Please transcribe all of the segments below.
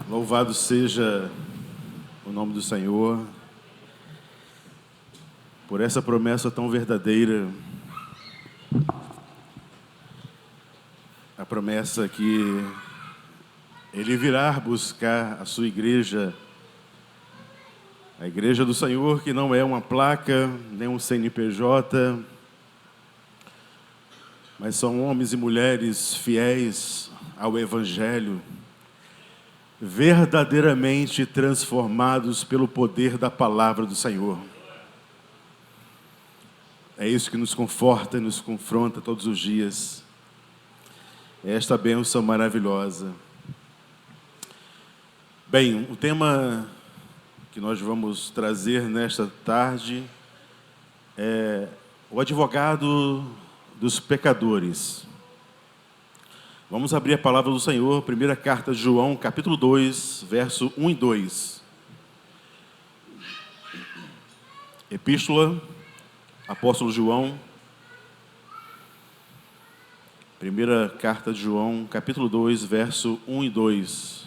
Louvado seja o nome do Senhor por essa promessa tão verdadeira. A promessa que Ele virá buscar a sua igreja, a igreja do Senhor, que não é uma placa, nem um CNPJ, mas são homens e mulheres fiéis ao Evangelho, verdadeiramente transformados pelo poder da palavra do Senhor. É isso que nos conforta e nos confronta todos os dias. É esta bênção maravilhosa. Bem, o tema que nós vamos trazer nesta tarde é o advogado dos pecadores. Vamos abrir a palavra do Senhor, primeira carta de João, capítulo 2, verso 1 e 2. Epístola, apóstolo João, primeira carta de João, capítulo 2, verso 1 e 2.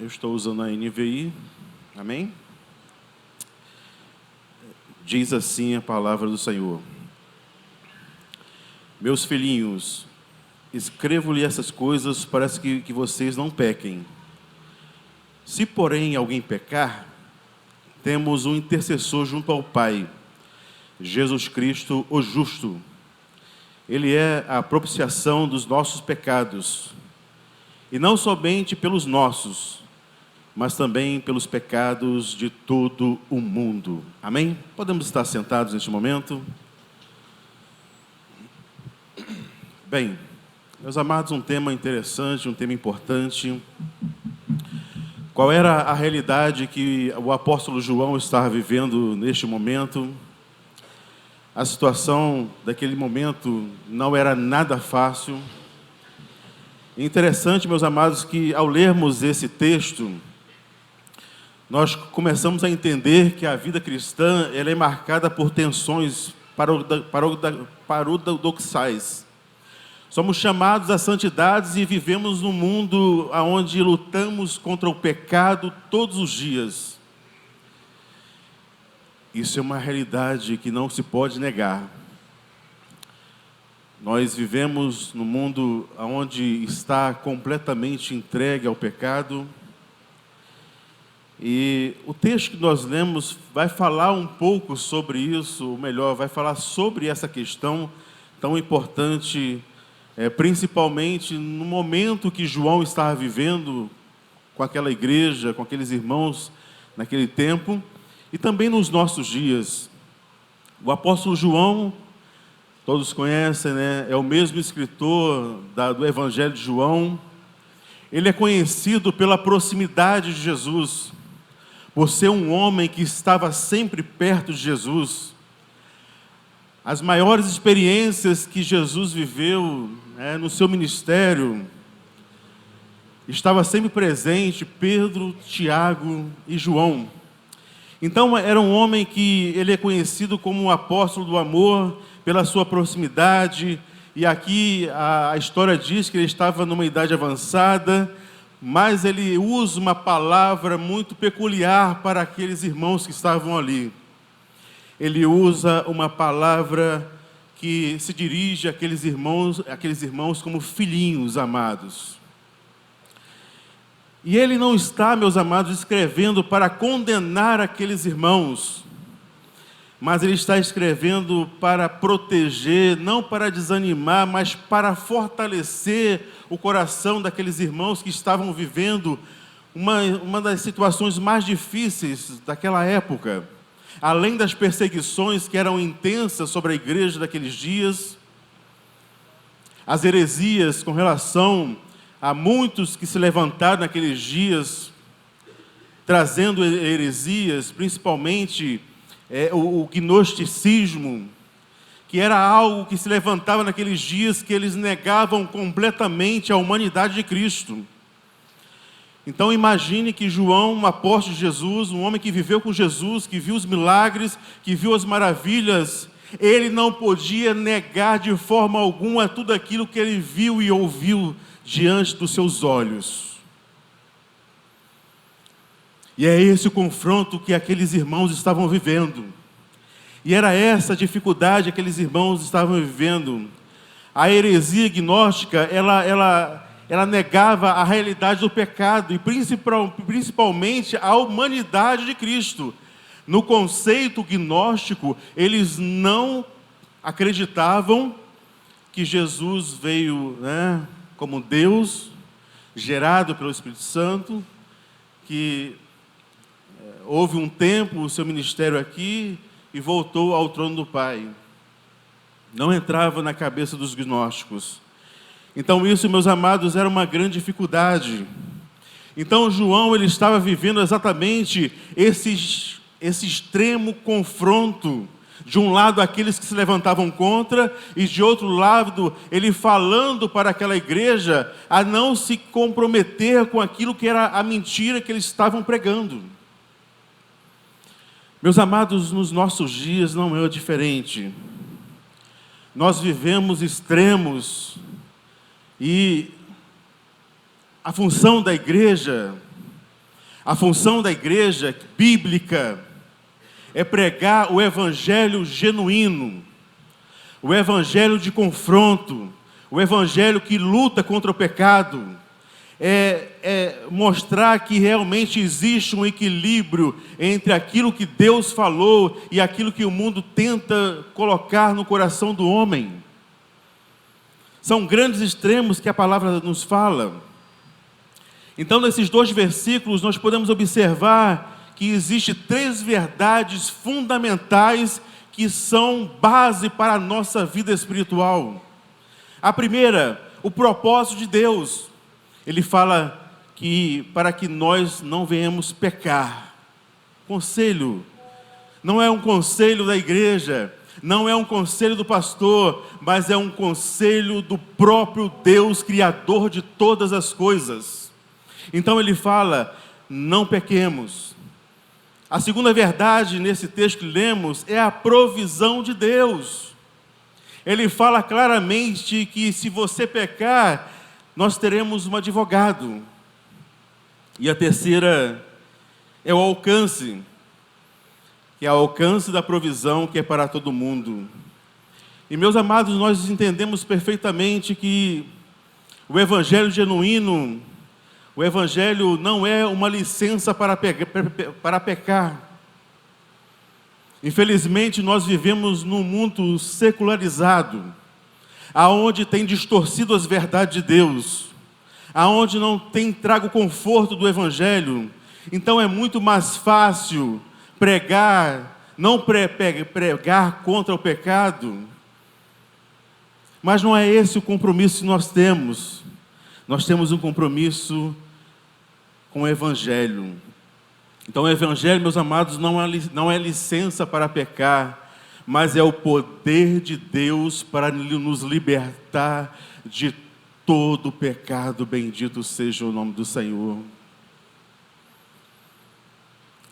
Eu estou usando a NVI, amém? Diz assim a palavra do Senhor. Meus filhinhos, escrevo-lhe essas coisas para que vocês não pequem. Se, porém, alguém pecar, temos um intercessor junto ao Pai, Jesus Cristo, o justo. Ele é a propiciação dos nossos pecados, e não somente pelos nossos, mas também pelos pecados de todo o mundo. Amém? Podemos estar sentados neste momento? Bem, meus amados, um tema interessante, um tema importante. Qual era a realidade que o apóstolo João estava vivendo neste momento? A situação daquele momento não era nada fácil. Interessante, meus amados, que ao lermos esse texto, nós começamos a entender que a vida cristã ela é marcada por tensões paradoxais. Somos chamados à santidade e vivemos num mundo onde lutamos contra o pecado todos os dias. Isso é uma realidade que não se pode negar. Nós vivemos num mundo onde está completamente entregue ao pecado. E o texto que nós lemos vai falar um pouco sobre isso, ou melhor, vai falar sobre essa questão tão importante, principalmente no momento que João estava vivendo com aquela igreja, com aqueles irmãos naquele tempo, e também nos nossos dias. O apóstolo João, todos conhecem, né? É o mesmo escritor do Evangelho de João. Ele é conhecido pela proximidade de Jesus, por ser um homem que estava sempre perto de Jesus. As maiores experiências que Jesus viveu no seu ministério, estava sempre presente Pedro, Tiago e João. Então era um homem que ele é conhecido como um apóstolo do amor, pela sua proximidade, e aqui a história diz que ele estava numa idade avançada, mas ele usa uma palavra muito peculiar para aqueles irmãos que estavam ali. Ele usa uma palavra que se dirige àqueles irmãos como filhinhos amados. E ele não está, meus amados, escrevendo para condenar aqueles irmãos, mas ele está escrevendo para proteger, não para desanimar, mas para fortalecer o coração daqueles irmãos que estavam vivendo uma das situações mais difíceis daquela época. Além das perseguições que eram intensas sobre a igreja daqueles dias, as heresias com relação a muitos que se levantaram naqueles dias, trazendo heresias, principalmente o gnosticismo, que era algo que se levantava naqueles dias que eles negavam completamente a humanidade de Cristo. Então imagine que João, um apóstolo de Jesus, um homem que viveu com Jesus, que viu os milagres, que viu as maravilhas, ele não podia negar de forma alguma tudo aquilo que ele viu e ouviu diante dos seus olhos. E é esse o confronto que aqueles irmãos estavam vivendo. E era essa a dificuldade que aqueles irmãos estavam vivendo. A heresia gnóstica, ela negava a realidade do pecado e principalmente a humanidade de Cristo. No conceito gnóstico, eles não acreditavam que Jesus veio, como Deus, gerado pelo Espírito Santo, que houve um tempo o seu ministério aqui e voltou ao trono do Pai. Não entrava na cabeça dos gnósticos. Então isso, meus amados, era uma grande dificuldade. Então João, ele estava vivendo exatamente esse extremo confronto. De um lado, aqueles que se levantavam contra, e de outro lado, ele falando para aquela igreja a não se comprometer com aquilo que era a mentira que eles estavam pregando. Meus amados, nos nossos dias não é diferente. Nós vivemos extremos e a função da igreja bíblica é pregar o evangelho genuíno, o evangelho de confronto, o evangelho que luta contra o pecado, é mostrar que realmente existe um equilíbrio entre aquilo que Deus falou e aquilo que o mundo tenta colocar no coração do homem. São grandes extremos que a palavra nos fala. Então, nesses 2 versículos, nós podemos observar que existem 3 verdades fundamentais que são base para a nossa vida espiritual. A primeira, o propósito de Deus. Ele fala que para que nós não venhamos pecar. Conselho, não é um conselho da igreja, não é um conselho do pastor, mas é um conselho do próprio Deus, Criador de todas as coisas. Então ele fala, não pequemos. A segunda verdade nesse texto que lemos é a provisão de Deus. Ele fala claramente que se você pecar, nós teremos um advogado. E a terceira é o alcance, que é o alcance da provisão que é para todo mundo. E meus amados, nós entendemos perfeitamente que o evangelho genuíno, o evangelho não é uma licença para pecar. Infelizmente, nós vivemos num mundo secularizado, aonde tem distorcido as verdades de Deus, aonde não tem trago o conforto do evangelho. Então é muito mais fácil não pregar contra o pecado, mas não é esse o compromisso que nós temos. Nós temos um compromisso com o evangelho. Então o evangelho, meus amados, não é licença para pecar, mas é o poder de Deus para nos libertar de todo pecado. Bendito seja o nome do Senhor.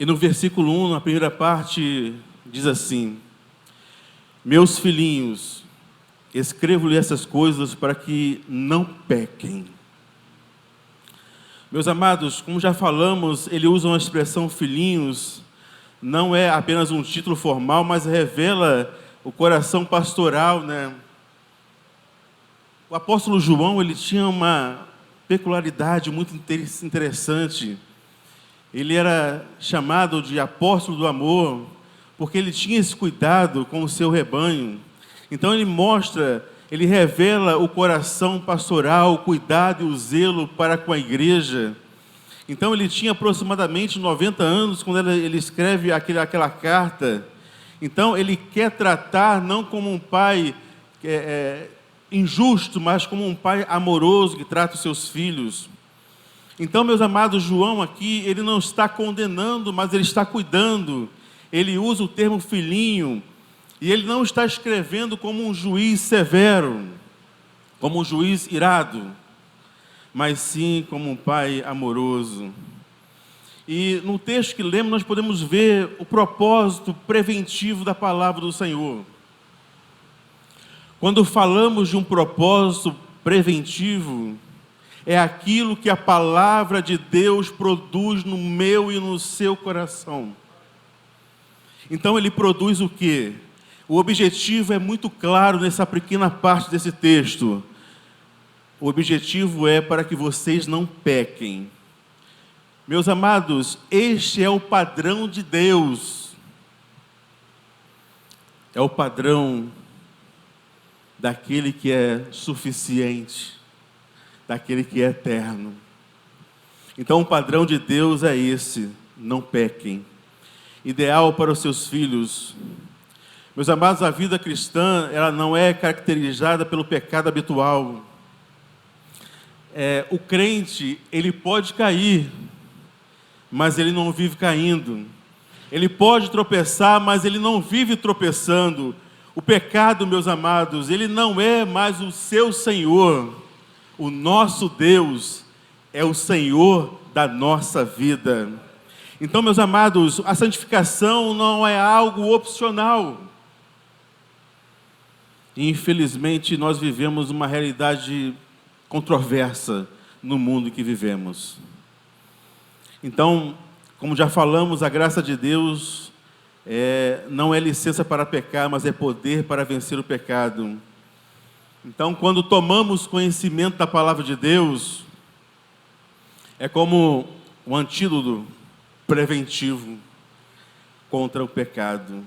E no versículo 1, na primeira parte, diz assim: meus filhinhos, escrevo-lhe essas coisas para que não pequem. Meus amados, como já falamos, ele usa uma expressão filhinhos, não é apenas um título formal, mas revela o coração pastoral, O apóstolo João, ele tinha uma peculiaridade muito interessante. Ele era chamado de apóstolo do amor, porque ele tinha esse cuidado com o seu rebanho. Então ele revela o coração pastoral, o cuidado e o zelo para com a igreja. Então ele tinha aproximadamente 90 anos quando ele escreve aquela carta. Então ele quer tratar não como um pai injusto, mas como um pai amoroso que trata os seus filhos. Então, meus amados, João aqui, ele não está condenando, mas ele está cuidando. Ele usa o termo filhinho, e ele não está escrevendo como um juiz severo, como um juiz irado, mas sim como um pai amoroso. E no texto que lemos, nós podemos ver o propósito preventivo da palavra do Senhor. Quando falamos de um propósito preventivo, é aquilo que a palavra de Deus produz no meu e no seu coração. Então ele produz o quê? O objetivo é muito claro nessa pequena parte desse texto. O objetivo é para que vocês não pequem. Meus amados, este é o padrão de Deus. É o padrão daquele que é suficiente, daquele que é eterno. Então o padrão de Deus é esse: não pequem. Ideal para os seus filhos. Meus amados, a vida cristã, ela não é caracterizada pelo pecado habitual. O crente, ele pode cair, mas ele não vive caindo. Ele pode tropeçar, mas ele não vive tropeçando. O pecado, meus amados, ele não é mais o seu Senhor. O nosso Deus é o Senhor da nossa vida. Então, meus amados, a santificação não é algo opcional. Infelizmente, nós vivemos uma realidade controversa no mundo que vivemos. Então, como já falamos, a graça de Deus não é licença para pecar, mas é poder para vencer o pecado. Então, quando tomamos conhecimento da palavra de Deus, é como um antídoto preventivo contra o pecado.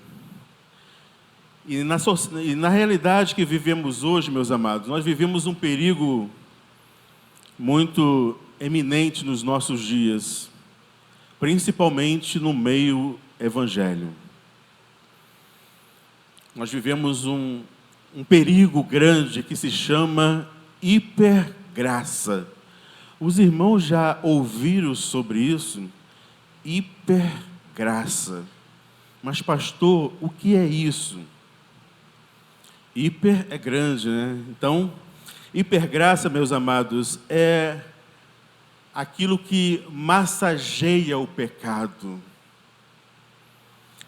E na realidade que vivemos hoje, meus amados, nós vivemos um perigo muito eminente nos nossos dias, principalmente no meio evangélico. Nós vivemos um perigo grande que se chama hipergraça. Os irmãos já ouviram sobre isso? Hipergraça. Mas, pastor, o que é isso? Hiper é grande, né? Então, hipergraça, meus amados, é aquilo que massageia o pecado,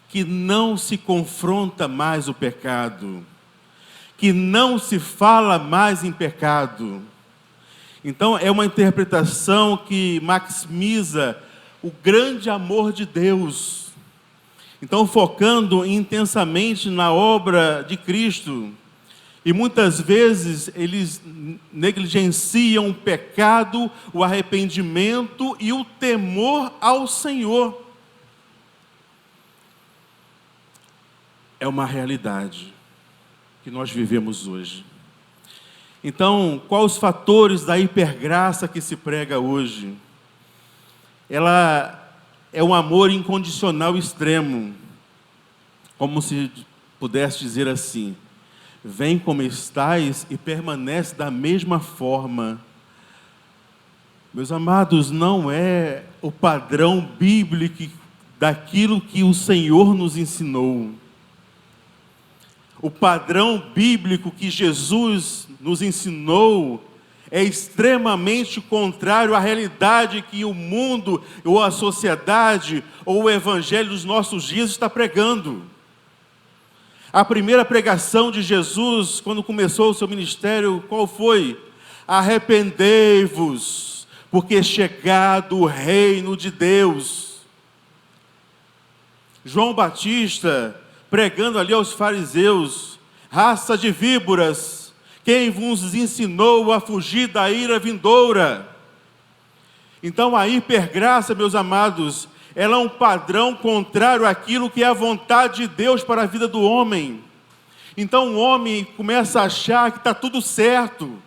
que não se confronta mais o pecado, que não se fala mais em pecado. Então, é uma interpretação que maximiza o grande amor de Deus. Então, focando intensamente na obra de Cristo. E muitas vezes eles negligenciam o pecado, o arrependimento e o temor ao Senhor. É uma realidade que nós vivemos hoje. Então, quais os fatores da hipergraça que se prega hoje? Ela é um amor incondicional extremo, como se pudesse dizer assim: vem como estais e permanece da mesma forma. Meus amados, não é o padrão bíblico daquilo que o Senhor nos ensinou. O padrão bíblico que Jesus nos ensinou é extremamente contrário à realidade que o mundo, ou a sociedade, ou o evangelho dos nossos dias está pregando. A primeira pregação de Jesus, quando começou o seu ministério, qual foi? Arrependei-vos, porque é chegado o reino de Deus. João Batista, pregando ali aos fariseus: raça de víboras, quem vos ensinou a fugir da ira vindoura? Então a hipergraça, meus amados, ela é um padrão contrário àquilo que é a vontade de Deus para a vida do homem. Então o homem começa a achar que está tudo certo,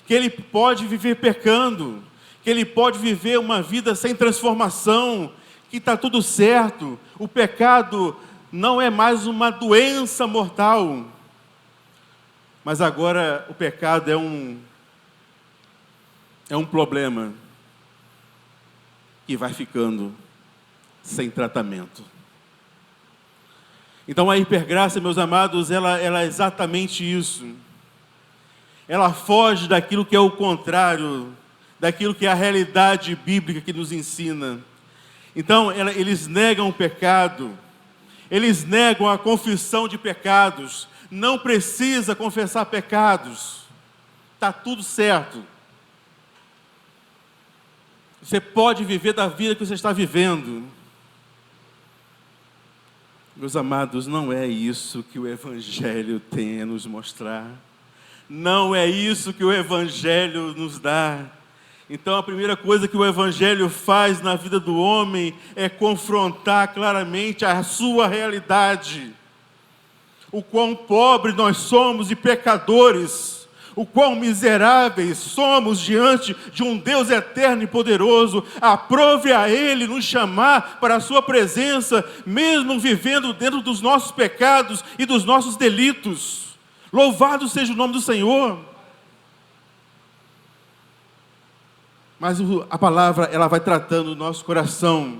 que ele pode viver pecando, que ele pode viver uma vida sem transformação, que está tudo certo. O pecado não é mais uma doença mortal, mas agora o pecado é um problema que vai ficando sem tratamento. Então a hipergraça, meus amados, ela é exatamente isso. Ela foge daquilo que é o contrário, daquilo que é a realidade bíblica que nos ensina. Então eles negam o pecado, eles negam a confissão de pecados, não precisa confessar pecados, está tudo certo. Você pode viver da vida que você está vivendo. Meus amados, não é isso que o Evangelho tem a nos mostrar. Não é isso que o Evangelho nos dá. Então a primeira coisa que o Evangelho faz na vida do homem é confrontar claramente a sua realidade. O quão pobre nós somos e pecadores, o quão miseráveis somos diante de um Deus eterno e poderoso. Aprove a Ele nos chamar para a sua presença, mesmo vivendo dentro dos nossos pecados e dos nossos delitos. Louvado seja o nome do Senhor. Mas a palavra, ela vai tratando o nosso coração.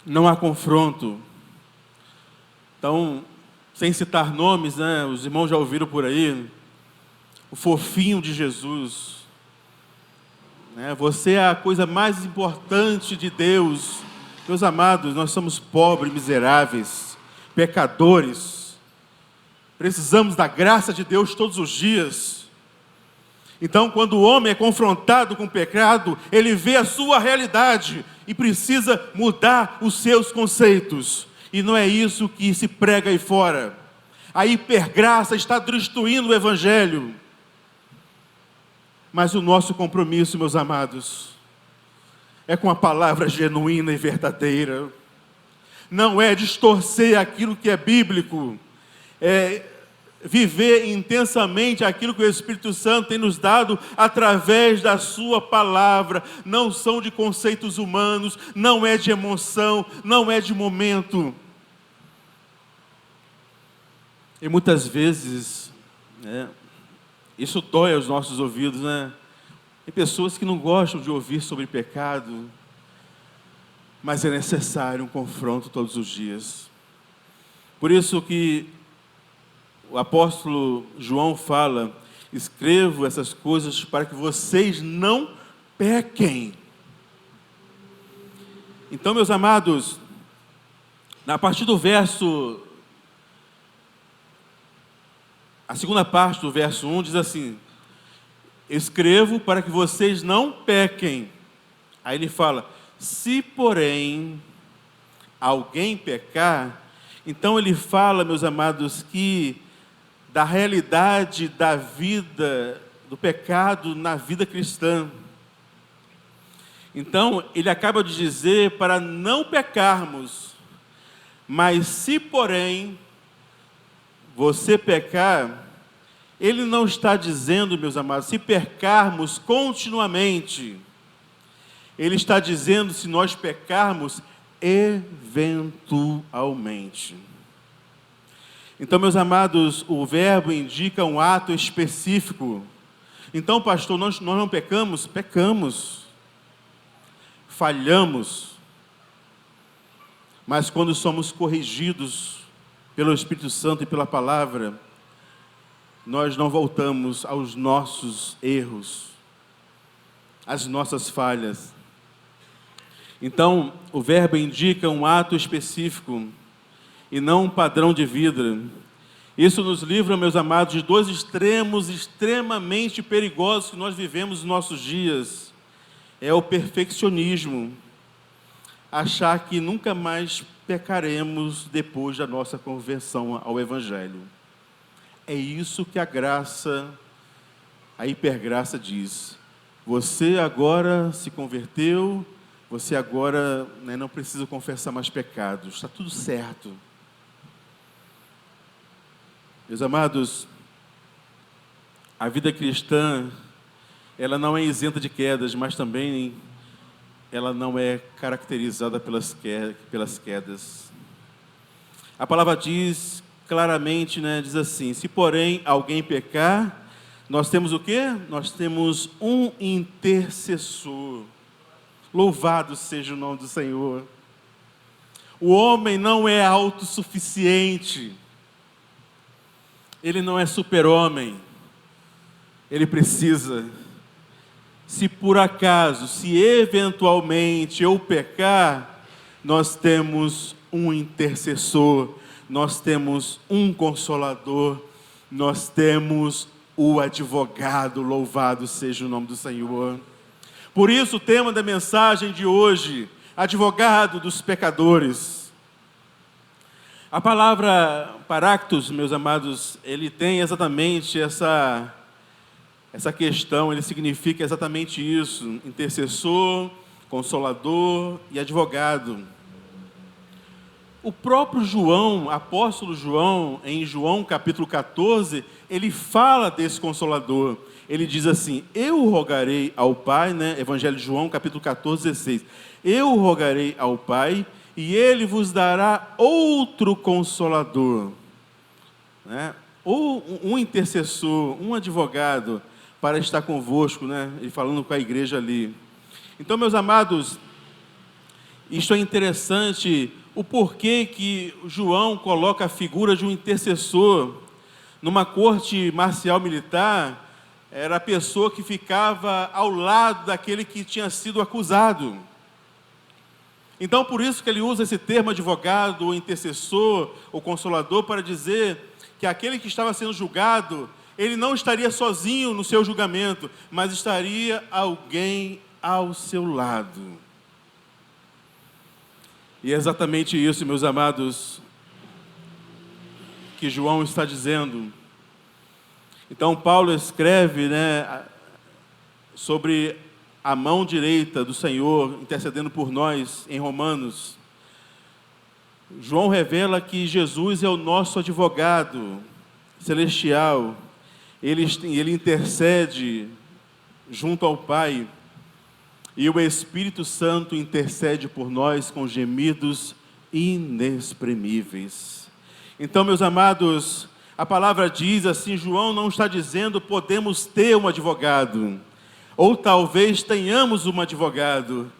Não há confronto. Então, sem citar nomes, né? Os irmãos já ouviram por aí, o fofinho de Jesus, né? Você é a coisa mais importante de Deus. Meus amados, nós somos pobres, miseráveis, pecadores, precisamos da graça de Deus todos os dias. Então, quando o homem é confrontado com o pecado, ele vê a sua realidade e precisa mudar os seus conceitos. E não é isso que se prega aí fora. A hipergraça está destruindo o Evangelho. Mas o nosso compromisso, meus amados, é com a palavra genuína e verdadeira. Não é distorcer aquilo que é bíblico. É viver intensamente aquilo que o Espírito Santo tem nos dado através da sua palavra. Não são de conceitos humanos, não é de emoção, não é de momento. E muitas vezes, né, isso dói aos nossos ouvidos, né? Tem pessoas que não gostam de ouvir sobre pecado, mas é necessário um confronto todos os dias. Por isso que o apóstolo João fala: escrevo essas coisas para que vocês não pequem. Então, meus amados, a partir do verso, a segunda parte do verso 1 diz assim: escrevo para que vocês não pequem. Aí ele fala: se porém alguém pecar, então ele fala, meus amados, que da realidade da vida, do pecado na vida cristã. Então, ele acaba de dizer para não pecarmos, mas se porém você pecar, ele não está dizendo, meus amados, se pecarmos continuamente. Ele está dizendo se nós pecarmos eventualmente. Então, meus amados, o verbo indica um ato específico. Então, pastor, nós não pecamos? Pecamos. Falhamos. Mas quando somos corrigidos pelo Espírito Santo e pela palavra, nós não voltamos aos nossos erros, às nossas falhas. Então, o verbo indica um ato específico e não um padrão de vida. Isso nos livra, meus amados, de dois extremos extremamente perigosos que nós vivemos nos nossos dias. É o perfeccionismo, achar que nunca mais pecaremos depois da nossa conversão ao Evangelho. É isso que a graça, a hipergraça diz. Você agora se converteu, você agora, né, não precisa confessar mais pecados, está tudo certo. Meus amados, a vida cristã, ela não é isenta de quedas, mas também ela não é caracterizada pelas quedas. A palavra diz claramente, né, diz assim: se porém alguém pecar, nós temos o quê? Nós temos um intercessor. Louvado seja o nome do Senhor. O homem não é autossuficiente. Ele não é super-homem. Ele precisa. Se por acaso, se eventualmente eu pecar, nós temos um intercessor, nós temos um consolador, nós temos o advogado, louvado seja o nome do Senhor. Por isso o tema da mensagem de hoje, advogado dos pecadores. A palavra paráctos, meus amados, ele tem exatamente essa questão, ele significa exatamente isso, intercessor, consolador e advogado. O próprio João, apóstolo João, em João capítulo 14, ele fala desse consolador. Ele diz assim, eu rogarei ao Pai, Evangelho de João capítulo 14, 16. Eu rogarei ao Pai e Ele vos dará outro consolador. Ou um intercessor, um advogado, para estar convosco, Ele falando com a igreja ali. Então, meus amados, isto é interessante, o porquê que João coloca a figura de um intercessor. Numa corte marcial militar, era a pessoa que ficava ao lado daquele que tinha sido acusado. Então, por isso que ele usa esse termo advogado, ou intercessor, ou consolador, para dizer que aquele que estava sendo julgado, ele não estaria sozinho no seu julgamento, mas estaria alguém ao seu lado. E é exatamente isso, meus amados, que João está dizendo. Então, Paulo escreve, sobre a mão direita do Senhor, intercedendo por nós, em Romanos. João revela que Jesus é o nosso advogado celestial. Ele intercede junto ao Pai. E o Espírito Santo intercede por nós com gemidos inexprimíveis. Então, meus amados, a palavra diz assim, João não está dizendo podemos ter um advogado, ou talvez tenhamos um advogado,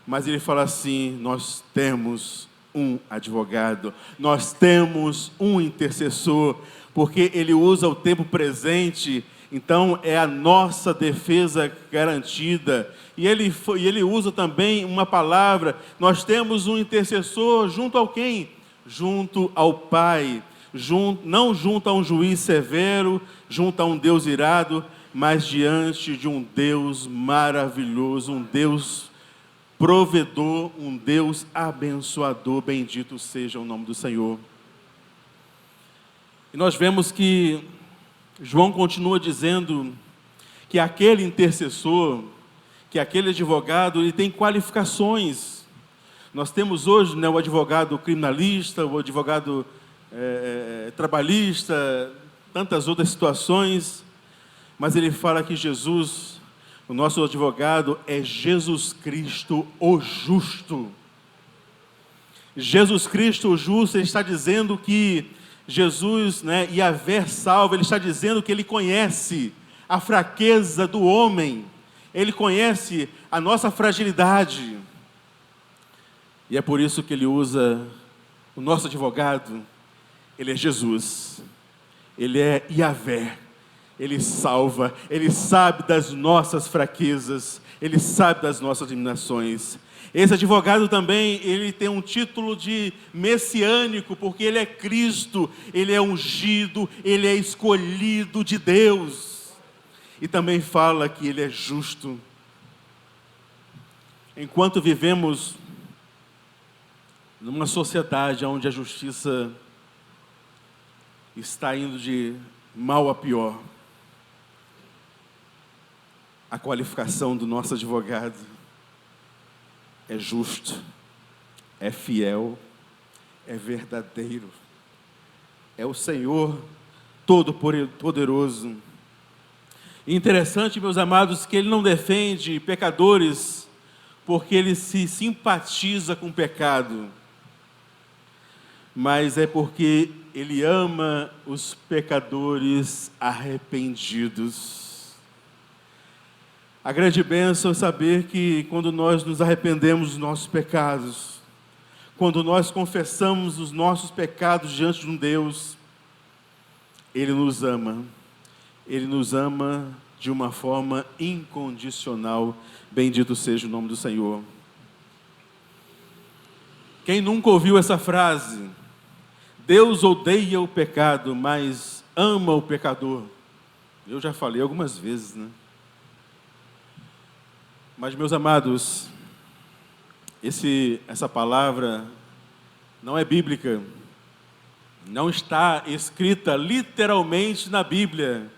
mas ele fala assim, nós temos um advogado, nós temos um intercessor, porque ele usa o tempo presente. Então, é a nossa defesa garantida. E ele usa também uma palavra, nós temos um intercessor junto ao quem? Junto ao Pai. Não junto a um juiz severo, junto a um Deus irado, mas diante de um Deus maravilhoso, um Deus provedor, um Deus abençoador. Bendito seja o nome do Senhor. E nós vemos que João continua dizendo que aquele intercessor, que aquele advogado, ele tem qualificações. Nós temos hoje o advogado criminalista, o advogado trabalhista, tantas outras situações, mas ele fala que Jesus, o nosso advogado, é Jesus Cristo, o justo. Jesus Cristo, o justo, ele está dizendo que Jesus, Yahvé salva, ele está dizendo que ele conhece a fraqueza do homem, ele conhece a nossa fragilidade, e é por isso que ele usa o nosso advogado. Ele é Jesus, ele é Yahvé, ele salva, ele sabe das nossas fraquezas, ele sabe das nossas limitações. Esse advogado também, ele tem um título de messiânico, porque ele é Cristo, ele é ungido, ele é escolhido de Deus. E também fala que ele é justo. Enquanto vivemos numa sociedade onde a justiça está indo de mal a pior, a qualificação do nosso advogado é justo, é fiel, é verdadeiro, é o Senhor Todo-Poderoso. Interessante, meus amados, que ele não defende pecadores porque ele se simpatiza com o pecado, mas é porque ele ama os pecadores arrependidos. A grande bênção é saber que quando nós nos arrependemos dos nossos pecados, quando nós confessamos os nossos pecados diante de um Deus, Ele nos ama de uma forma incondicional. Bendito seja o nome do Senhor. Quem nunca ouviu essa frase? Deus odeia o pecado, mas ama o pecador. Eu já falei algumas vezes, né? Mas, meus amados, essa palavra não é bíblica, não está escrita literalmente na Bíblia,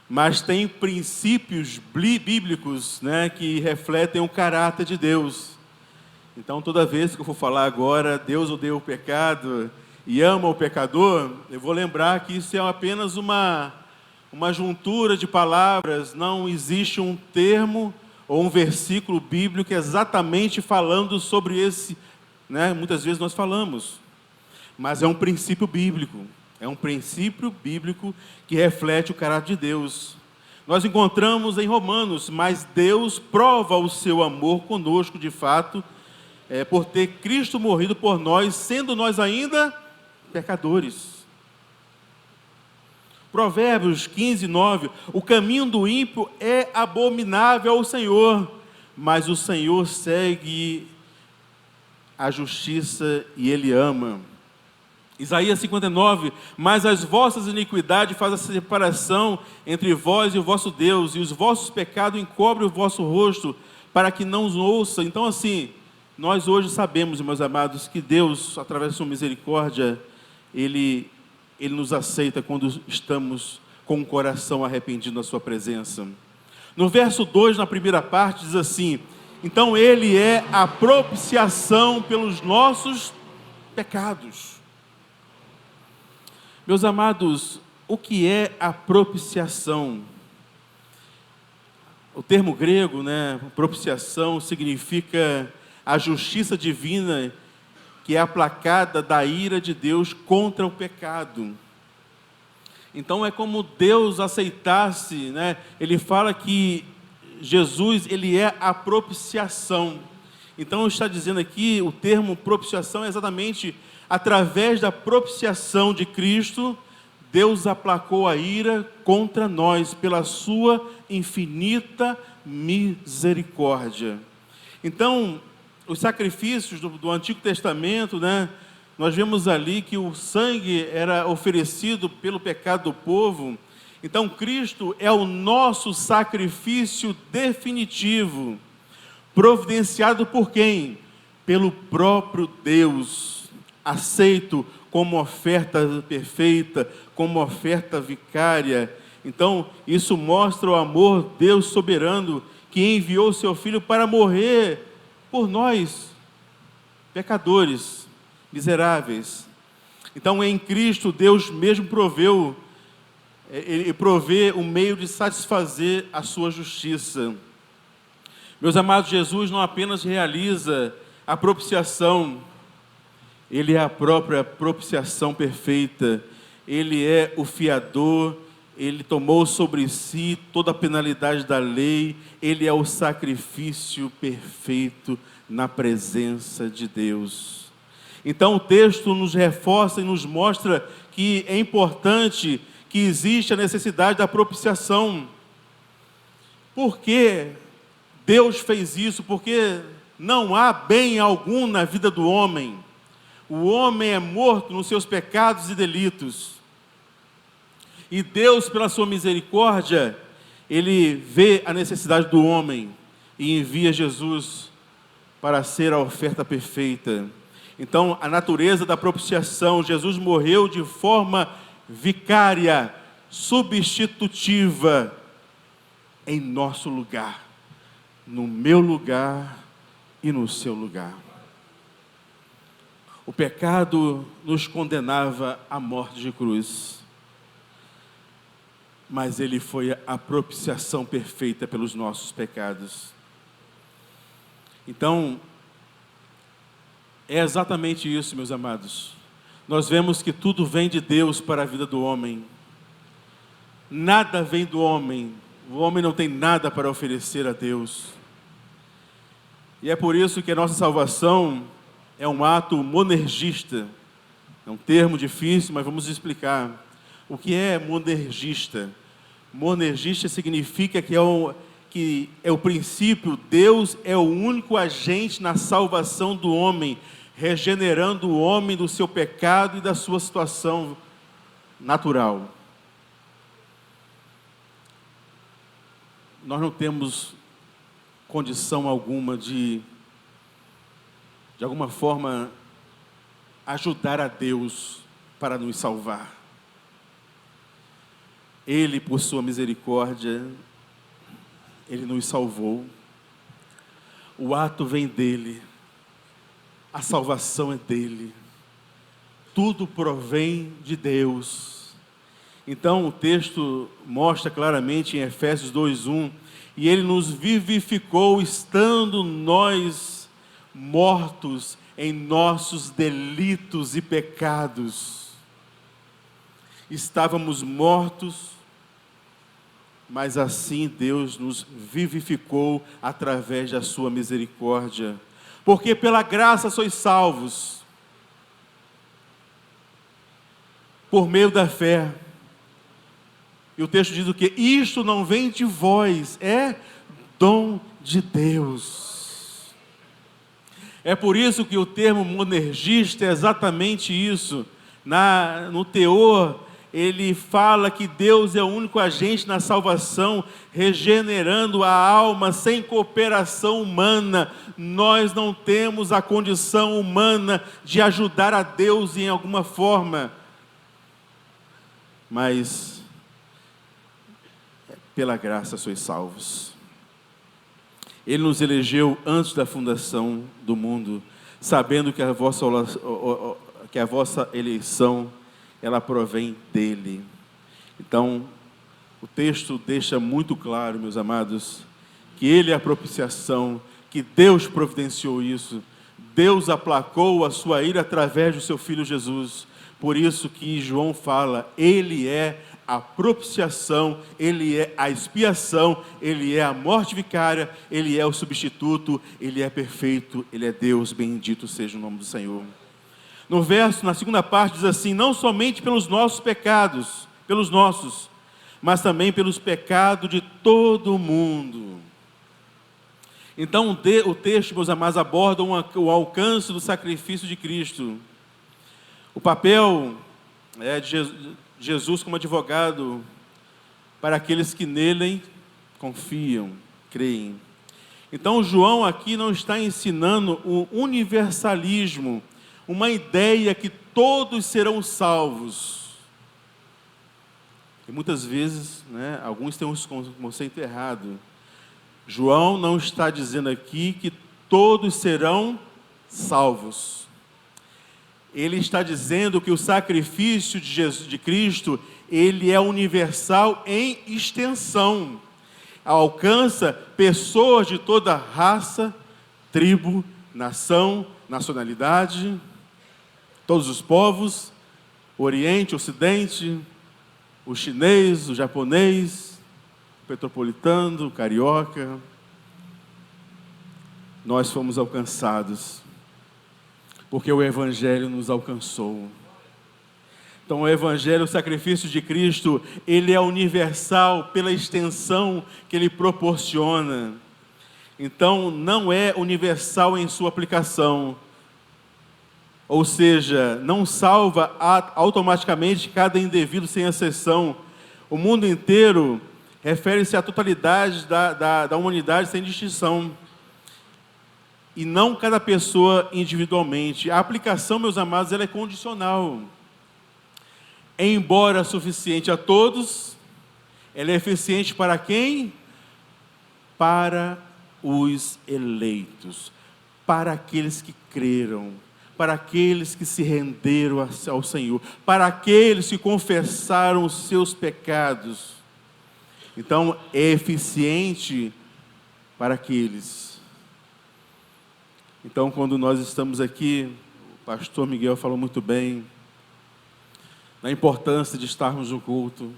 mas tem princípios bíblicos, né, que refletem o caráter de Deus. Então, toda vez que eu for falar agora, Deus odeia o pecado e ama o pecador, eu vou lembrar que isso é apenas uma juntura de palavras, não existe um termo ou um versículo bíblico exatamente falando sobre esse, né? Muitas vezes nós falamos, mas é um princípio bíblico, que reflete o caráter de Deus. Nós encontramos em Romanos, mas Deus prova o seu amor conosco de fato, por ter Cristo morrido por nós, sendo nós ainda pecadores. Provérbios 15, 9, o caminho do ímpio é abominável ao Senhor, mas o Senhor segue a justiça e Ele ama. Isaías 59, mas as vossas iniquidades fazem a separação entre vós e o vosso Deus, e os vossos pecados encobrem o vosso rosto, para que não os ouça. Então assim, nós hoje sabemos, meus amados, que Deus, através da sua misericórdia, Ele nos aceita quando estamos com o coração arrependido na sua presença. No verso 2, na primeira parte, diz assim: então Ele é a propiciação pelos nossos pecados. Meus amados, o que é a propiciação? O termo grego, né, propiciação, significa a justiça divina que é aplacada da ira de Deus contra o pecado. Então é como Deus aceitasse, né? Ele fala que Jesus, Ele é a propiciação. Então está dizendo aqui, o termo propiciação é exatamente através da propiciação de Cristo, Deus aplacou a ira contra nós pela sua infinita misericórdia. Então, os sacrifícios do Antigo Testamento, né, nós vemos ali que o sangue era oferecido pelo pecado do povo. Então Cristo é o nosso sacrifício definitivo, providenciado por quem? Pelo próprio Deus, aceito como oferta perfeita, como oferta vicária. Então isso mostra o amor de Deus soberano, que enviou seu Filho para morrer por nós, pecadores, miseráveis. Então em Cristo Deus mesmo Ele provê um meio de satisfazer a sua justiça. Meus amados, Jesus não apenas realiza a propiciação, Ele é a própria propiciação perfeita, Ele é o fiador, Ele tomou sobre si toda a penalidade da lei, Ele é o sacrifício perfeito na presença de Deus. Então o texto nos reforça e nos mostra que é importante, que existe a necessidade da propiciação. Por que Deus fez isso? Porque não há bem algum na vida do homem. O homem é morto nos seus pecados e delitos. E Deus, pela sua misericórdia, Ele vê a necessidade do homem e envia Jesus para ser a oferta perfeita. Então, a natureza da propiciação, Jesus morreu de forma vicária, substitutiva, em nosso lugar, no meu lugar e no seu lugar. O pecado nos condenava à morte de cruz, mas Ele foi a propiciação perfeita pelos nossos pecados. Então, é exatamente isso, meus amados. Nós vemos que tudo vem de Deus para a vida do homem. Nada vem do homem. O homem não tem nada para oferecer a Deus. E é por isso que a nossa salvação é um ato monergista. É um termo difícil, mas vamos explicar. O que é monergista? Monergista significa que é o princípio, Deus é o único agente na salvação do homem, regenerando o homem do seu pecado e da sua situação natural. Nós não temos condição alguma de alguma forma, ajudar a Deus para nos salvar. Ele, por sua misericórdia, Ele nos salvou. O ato vem dEle, a salvação é dEle, tudo provém de Deus. Então o texto mostra claramente em Efésios 2:1, e Ele nos vivificou estando nós mortos em nossos delitos e pecados. Estávamos mortos, mas assim Deus nos vivificou através da sua misericórdia. Porque pela graça sois salvos, por meio da fé. E o texto diz o quê? Isto não vem de vós, é dom de Deus. É por isso que o termo monergista é exatamente isso. No teor, ele fala que Deus é o único agente na salvação, regenerando a alma sem cooperação humana. Nós não temos a condição humana de ajudar a Deus em alguma forma. Mas, pela graça sois salvos. Ele nos elegeu antes da fundação do mundo, sabendo que a vossa eleição, ela provém dEle. Então, o texto deixa muito claro, meus amados, que Ele é a propiciação, que Deus providenciou isso. Deus aplacou a sua ira através do seu Filho Jesus. Por isso que João fala, Ele é a propiciação, Ele é a expiação, Ele é a morte vicária, Ele é o substituto, Ele é perfeito, Ele é Deus, bendito seja o nome do Senhor. No verso, na segunda parte, diz assim, não somente pelos nossos pecados, pelos nossos, mas também pelos pecados de todo o mundo. Então o texto, meus amados, aborda o alcance do sacrifício de Cristo. O papel de Jesus como advogado para aqueles que nele confiam, creem. Então João aqui não está ensinando o universalismo, uma ideia que todos serão salvos. E muitas vezes, alguns têm um conceito errado. João não está dizendo aqui que todos serão salvos. Ele está dizendo que o sacrifício de Cristo, ele é universal em extensão. Alcança pessoas de toda raça, tribo, nação, nacionalidade, todos os povos, Oriente, Ocidente, o chinês, o japonês, o petropolitano, o carioca. Nós fomos alcançados, porque o Evangelho nos alcançou. Então o Evangelho, o sacrifício de Cristo, ele é universal pela extensão que ele proporciona. Então não é universal em sua aplicação. Ou seja, não salva automaticamente cada indivíduo sem exceção. O mundo inteiro refere-se à totalidade da humanidade sem distinção. E não cada pessoa individualmente. A aplicação, meus amados, ela é condicional. Embora suficiente a todos, ela é eficiente para quem? Para os eleitos, para aqueles que creram, para aqueles que se renderam ao Senhor, para aqueles que confessaram os seus pecados. Então, é eficiente para aqueles. Então, quando nós estamos aqui, o pastor Miguel falou muito bem, da importância de estarmos no culto,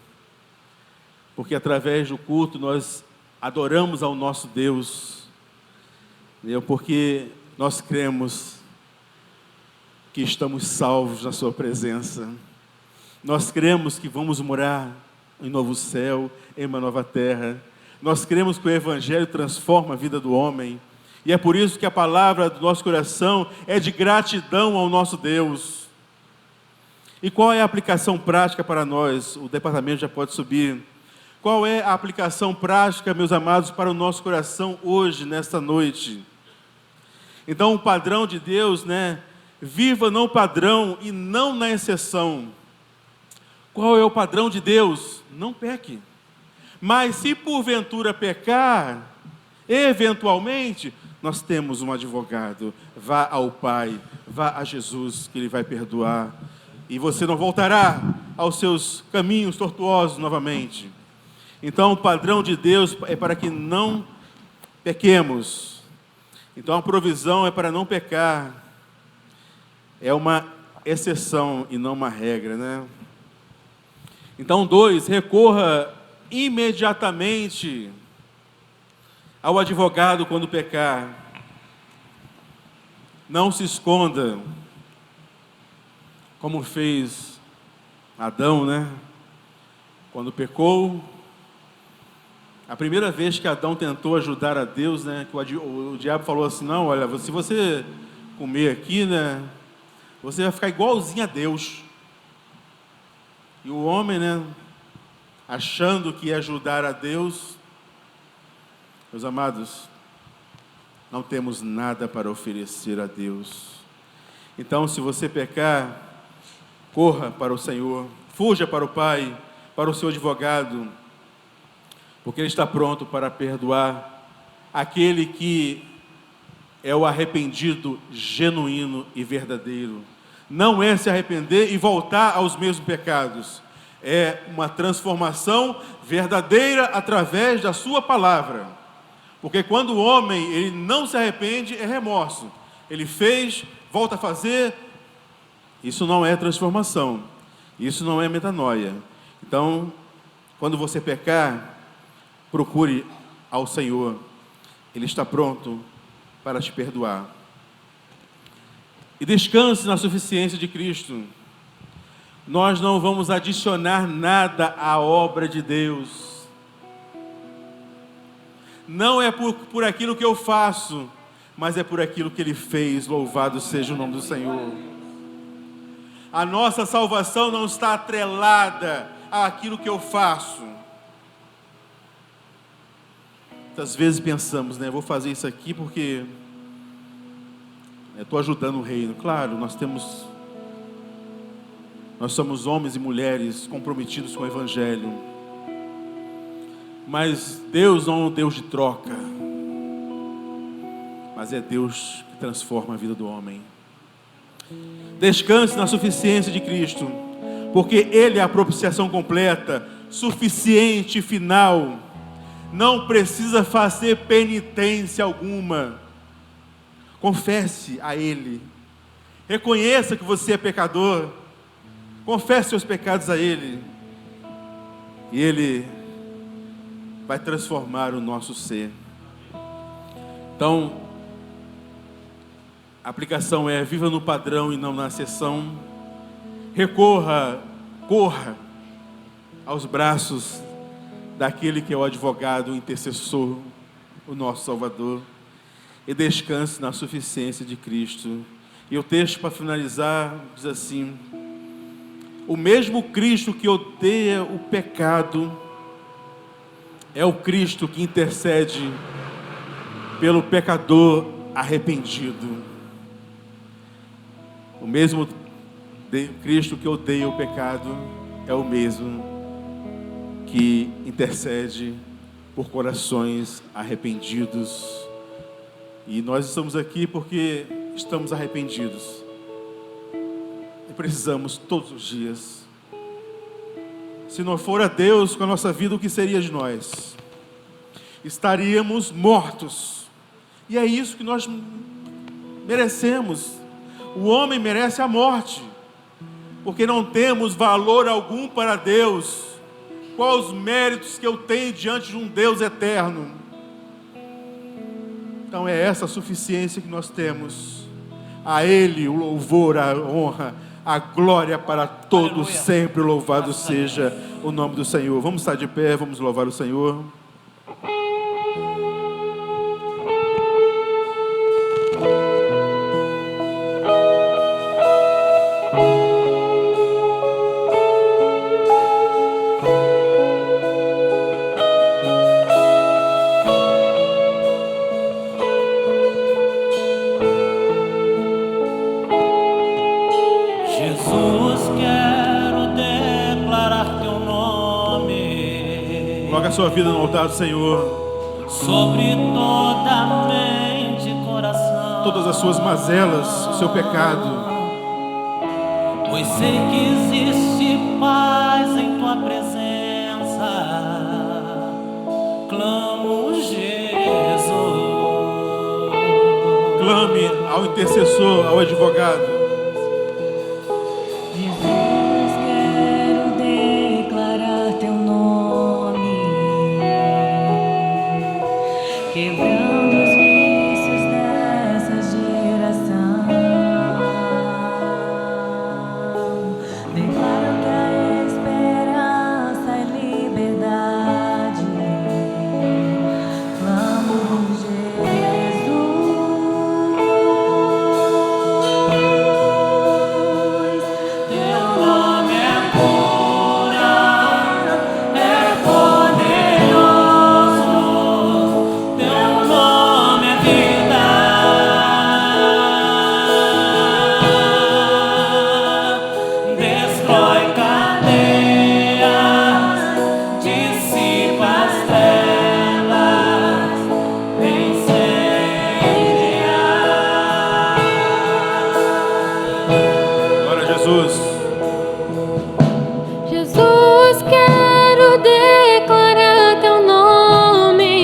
porque através do culto nós adoramos ao nosso Deus, porque nós cremos que estamos salvos na sua presença, nós cremos que vamos morar em novo céu, em uma nova terra, nós cremos que o Evangelho transforma a vida do homem, E é por isso que a palavra do nosso coração é de gratidão ao nosso Deus. E qual é a aplicação prática para nós? O departamento já pode subir. Qual é a aplicação prática, meus amados, para o nosso coração hoje, nesta noite? Então, o padrão de Deus, viva no padrão e não na exceção. Qual é o padrão de Deus? Não peque. Mas se porventura pecar, eventualmente, nós temos um advogado. Vá ao Pai, vá a Jesus, que Ele vai perdoar. E você não voltará aos seus caminhos tortuosos novamente. Então, o padrão de Deus é para que não pequemos. Então, a provisão é para não pecar. É uma exceção e não uma regra, Então, 2, recorra imediatamente ao advogado quando pecar. Não se esconda, como fez Adão, Quando pecou, a primeira vez que Adão tentou ajudar a Deus, que o diabo falou assim: não, olha, se você comer aqui, você vai ficar igualzinho a Deus. E o homem, achando que ia ajudar a Deus, meus amados, não temos nada para oferecer a Deus. Então, se você pecar, corra para o Senhor, fuja para o Pai, para o seu advogado, porque Ele está pronto para perdoar aquele que é o arrependido genuíno e verdadeiro. Não é se arrepender e voltar aos mesmos pecados. É uma transformação verdadeira através da sua palavra. Porque quando o homem ele não se arrepende, é remorso. Ele fez, volta a fazer. Isso não é transformação. Isso não é metanoia. Então, quando você pecar, procure ao Senhor. Ele está pronto para te perdoar. E descanse na suficiência de Cristo. Nós não vamos adicionar nada à obra de Deus. Não é por aquilo que eu faço, mas é por aquilo que Ele fez. Louvado seja o nome do Senhor. A nossa salvação não está atrelada àquilo que eu faço. Muitas vezes pensamos, vou fazer isso aqui porque estou ajudando o reino. Claro, nós somos homens e mulheres comprometidos com o Evangelho. Mas Deus não é um Deus de troca. Mas é Deus que transforma a vida do homem. Descanse na suficiência de Cristo, porque Ele é a propiciação completa, suficiente e final. Não precisa fazer penitência alguma. Confesse a Ele. Reconheça que você é pecador. Confesse seus pecados a Ele. E Ele vai transformar o nosso ser. Então, a aplicação é: viva no padrão e não na exceção. Corra aos braços daquele que é o advogado, o intercessor, o nosso Salvador. E descanse na suficiência de Cristo. E o texto, para finalizar, diz assim: o mesmo Cristo que odeia o pecado é o Cristo que intercede pelo pecador arrependido. O mesmo Cristo que odeia o pecado é o mesmo que intercede por corações arrependidos. E nós estamos aqui porque estamos arrependidos. E precisamos todos os dias. Se não for a Deus com a nossa vida, o que seria de nós? Estaríamos mortos. E é isso que nós merecemos. O homem merece a morte, porque não temos valor algum para Deus. Quais os méritos que eu tenho diante de um Deus eterno? Então é essa a suficiência que nós temos. A Ele o louvor, a honra, a glória para todos sempre. Louvado seja o nome do Senhor. Vamos estar de pé, vamos louvar o Senhor. sua vida no altar do Senhor. Sobre toda mente e coração. Todas as suas mazelas, o seu pecado. Pois sei que existe paz em tua presença. Clamo, Jesus. Clame ao intercessor, ao advogado. Jesus, quero declarar teu nome, quebrando os vícios dessa geração. Declaro que a esperança é liberdade. Clamo, Jesus. Teu nome é cura, é poderoso. Teu nome é vida. Destrói cadeias, dissipa as trevas, incendeia. Glória a Jesus. Jesus, quero declarar teu nome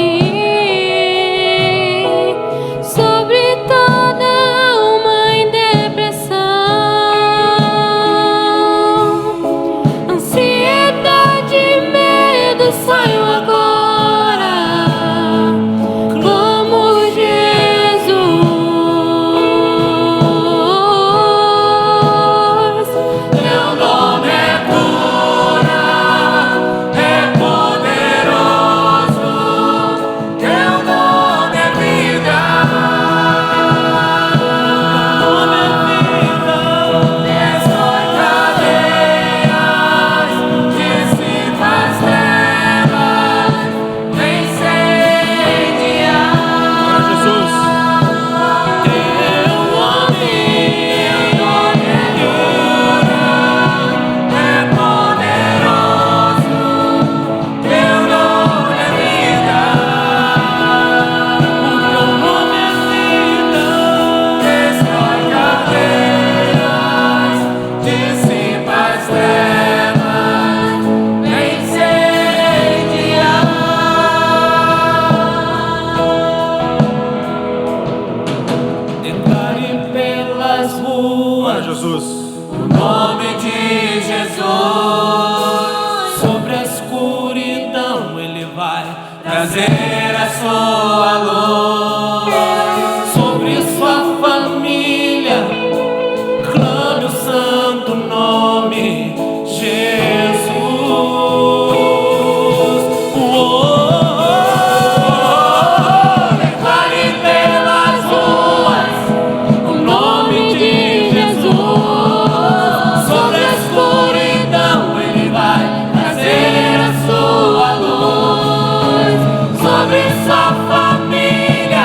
sobre toda alma em depressão. Ansiedade e medo saiam agora. Clamo, Jesus. Teu nome é cura, é poderoso. Teu nome é vida. Teu nome é vida. Destrói cadeias, dissipa as trevas, incendeia. Glória a Jesus. Teu nome é poderoso. Teu nome é vida. O teu nome é vida. Destrói cadeias, dissipa as trevas, incendeia. Declare pelas Glória a ruas Jesus. o nome de Jesus. Sobre a escuridão ele vai trazer a sua luz. Sobre sua família clame o santo nome Jesus. Declare pelas ruas o nome de Jesus. Sobre a escuridão ele vai trazer a sua luz. Sobre sua família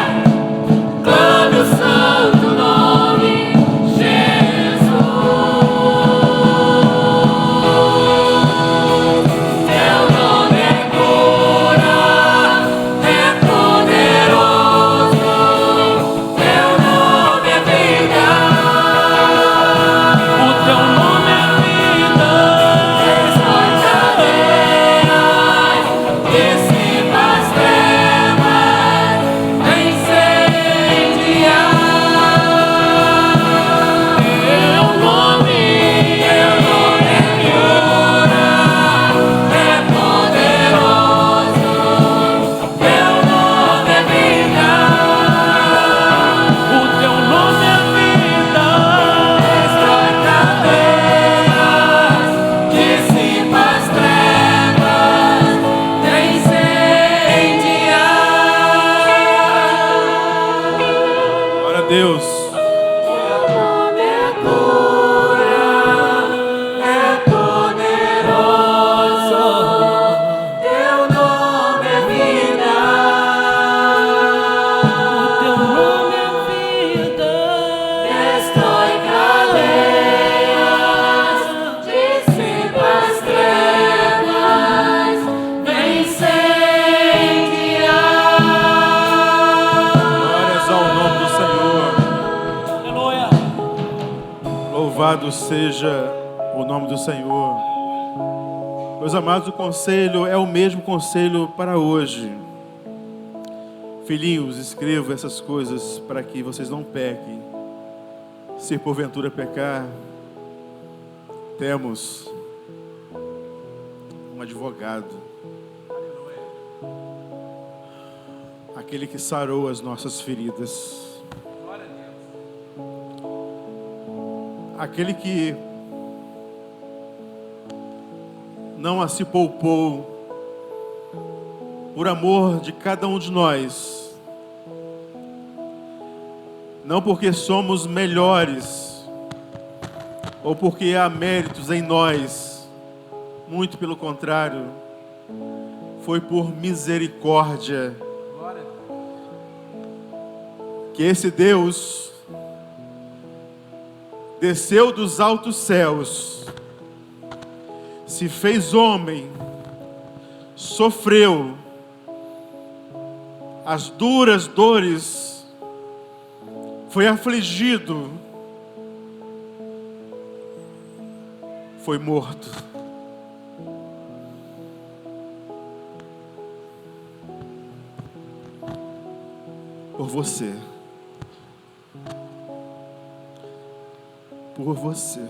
Louvado seja o nome do Senhor. Meus amados, o conselho é o mesmo conselho para hoje. Filhinhos, escrevo essas coisas para que vocês não pequem. Se porventura pecar, temos um advogado, aquele que sarou as nossas feridas, aquele que não se poupou por amor de cada um de nós, não porque somos melhores ou porque há méritos em nós, muito pelo contrário, foi por misericórdia que esse Deus desceu dos altos céus, se fez homem, sofreu as duras dores, foi afligido, foi morto. Por você. Por você.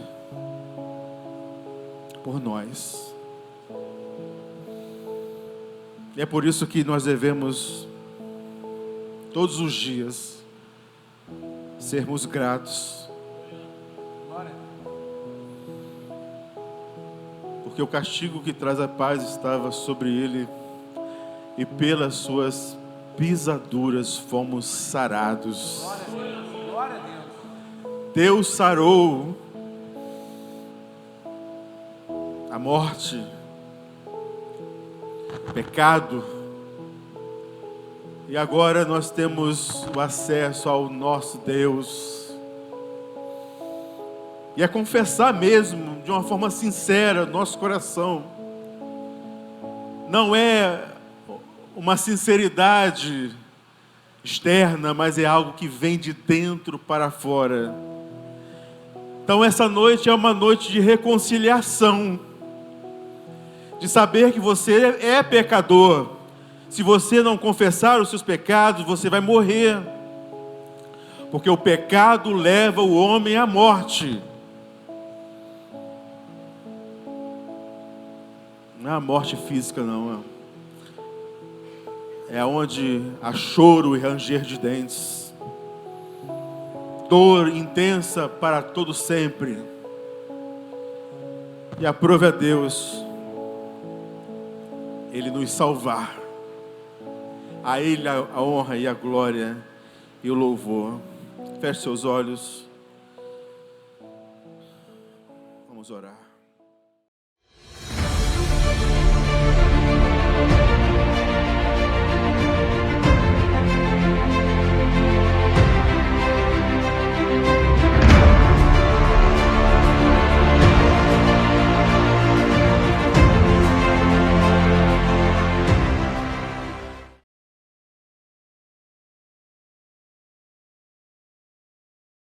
Por nós. E é por isso que nós devemos, todos os dias, sermos gratos. Porque o castigo que traz a paz estava sobre ele, e pelas suas pisaduras fomos sarados. Deus sarou a morte, pecado, e agora nós temos o acesso ao nosso Deus. E é confessar mesmo, de uma forma sincera, nosso coração. Não é uma sinceridade externa, mas é algo que vem de dentro para fora. Então essa noite é uma noite de reconciliação, de saber que você é pecador. Se você não confessar os seus pecados, você vai morrer, porque o pecado leva o homem à morte. Não é a morte física, não. É onde há choro e ranger de dentes, dor intensa para todo sempre. E aprove a Deus Ele nos salvar. A Ele a honra e a glória e o louvor. Feche seus olhos. Vamos orar.